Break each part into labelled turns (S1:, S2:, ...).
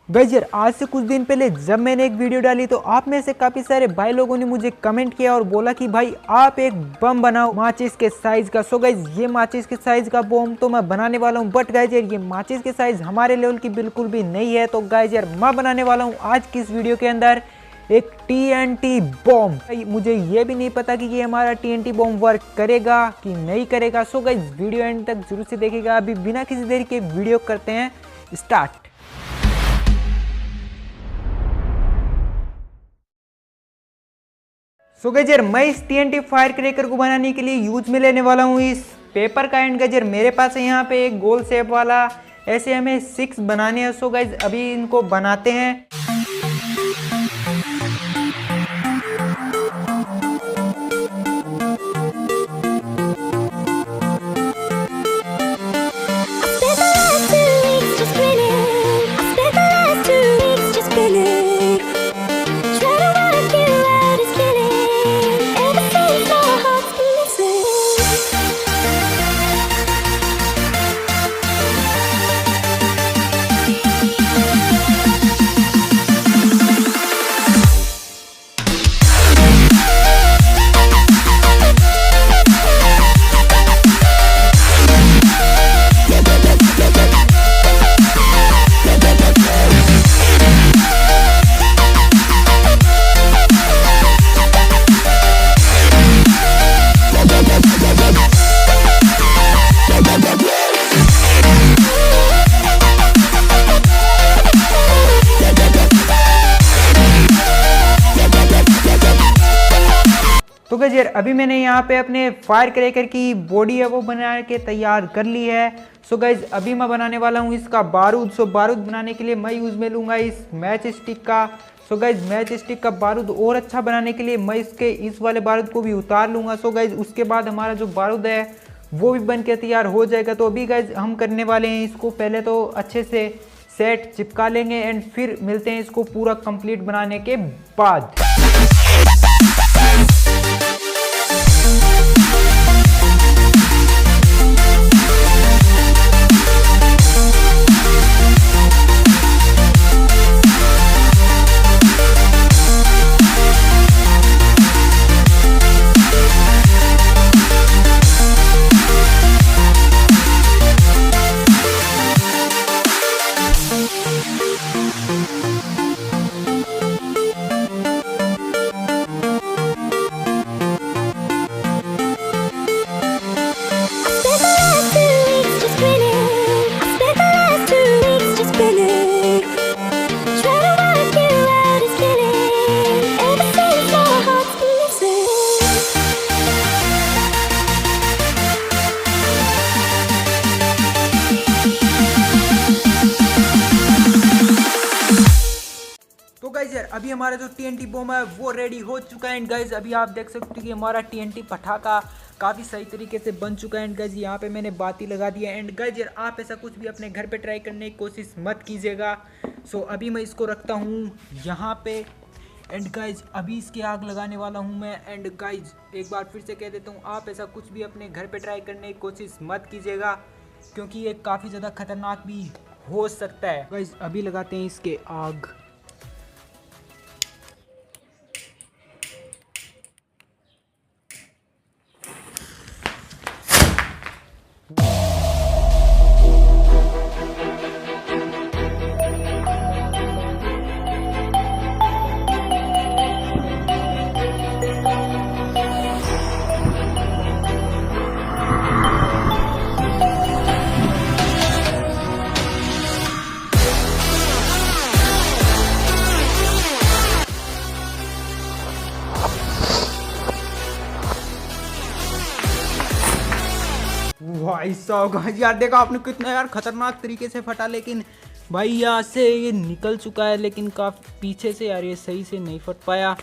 S1: Guys यार आज से कुछ दिन पहले जब मैंने एक वीडियो डाली तो आप में से काफी सारे भाई लोगों ने मुझे कमेंट किया और बोला कि भाई आप एक बम बनाओ माचिस के साइज का। सो गाइस ये माचिस के साइज का बम तो मैं बनाने वाला हूँ, बट गाइस यार ये माचिस के साइज हमारे लेवल की बिल्कुल भी नहीं है। तो गाइस यार मैं बनाने वाला हूँ आज की इस वीडियो के अंदर एक TNT बॉम्ब। मुझे ये भी नहीं पता कि ये हमारा TNT बॉम्ब वर्क करेगा कि नहीं करेगा। सो गाइस वीडियो एंड तक जरूर से देखिएगा। अभी बिना किसी देरी के वीडियो करते हैं स्टार्ट। सो गजर मैं इस TNT फायर क्रैकर को बनाने के लिए यूज में लेने वाला हूँ इस पेपर का। एंड गजर मेरे पास है यहाँ पे एक गोल शेप वाला, ऐसे हमें 6 बनाने हैं। सो गाइज अभी इनको बनाते हैं। तो गाइस यार अभी मैंने यहाँ पे अपने फायर क्रैकर की बॉडी है वो बना के तैयार कर ली है। सो गाइस अभी मैं बनाने वाला हूँ इसका बारूद। सो बारूद बनाने के लिए मैं यूज में लूँगा इस मैच स्टिक का। सो गाइस मैच स्टिक का बारूद और अच्छा बनाने के लिए मैं इसके इस वाले बारूद को भी उतार लूँगा। सो गाइस उसके बाद हमारा जो बारूद है वो भी बन के तैयार हो जाएगा। तो अभी गाइस हम करने वाले हैं इसको पहले तो अच्छे से सेट चिपका लेंगे एंड फिर मिलते हैं इसको पूरा कंप्लीट बनाने के बाद। तो गाइज यार अभी हमारा जो TNT बम है वो रेडी हो चुका है। एंड गाइज अभी आप देख सकते हो कि हमारा TNT पटाखा काफ़ी सही तरीके से बन चुका है। एंड गाइज यहाँ पे मैंने बाती लगा दिया। एंड गाइज यार आप ऐसा कुछ भी अपने घर पे ट्राई करने की कोशिश मत कीजिएगा। सो अभी मैं इसको रखता हूँ यहाँ पे। एंड गाइज अभी इसकी आग लगाने वाला हूँ मैं। एंड गाइज एक बार फिर से कह देता हूँ, आप ऐसा कुछ भी अपने घर पे ट्राई करने की कोशिश मत कीजिएगा क्योंकि ये काफ़ी ज़्यादा खतरनाक भी हो सकता है। गाइज अभी लगाते हैं इसके आग। भाई साहब यार देखा आपने कितना यार खतरनाक तरीके से फटा, लेकिन भाई यहाँ से ये निकल चुका है लेकिन काफ़ी पीछे से यार ये सही से नहीं फट पाया,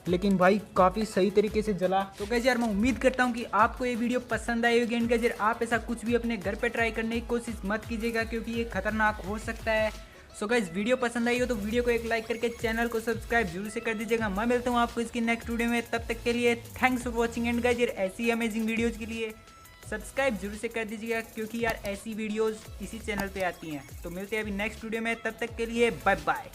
S1: लेकिन भाई काफ़ी सही तरीके से जला। तो गाइस यार मैं उम्मीद करता हूँ कि आपको ये वीडियो पसंद आई होगी। एंड गाइस यार आप ऐसा कुछ भी अपने घर पे ट्राई करने की कोशिश मत कीजिएगा क्योंकि ये खतरनाक हो सकता है। सो गाइस वीडियो पसंद आई हो तो वीडियो को एक लाइक करके चैनल को सब्सक्राइब जरूर से कर दीजिएगा। मैं मिलता हूँ आपको इसकी नेक्स्ट वीडियो में, तब तक के लिए thanks for watching. And guys यार ऐसी अमेजिंग वीडियोज़ के लिए सब्सक्राइब जरूर से कर दीजिएगा, क्योंकि यार ऐसी वीडियोस इसी चैनल पे आती हैं। तो मिलते हैं अभी नेक्स्ट वीडियो में, तब तक के लिए बाय बाय।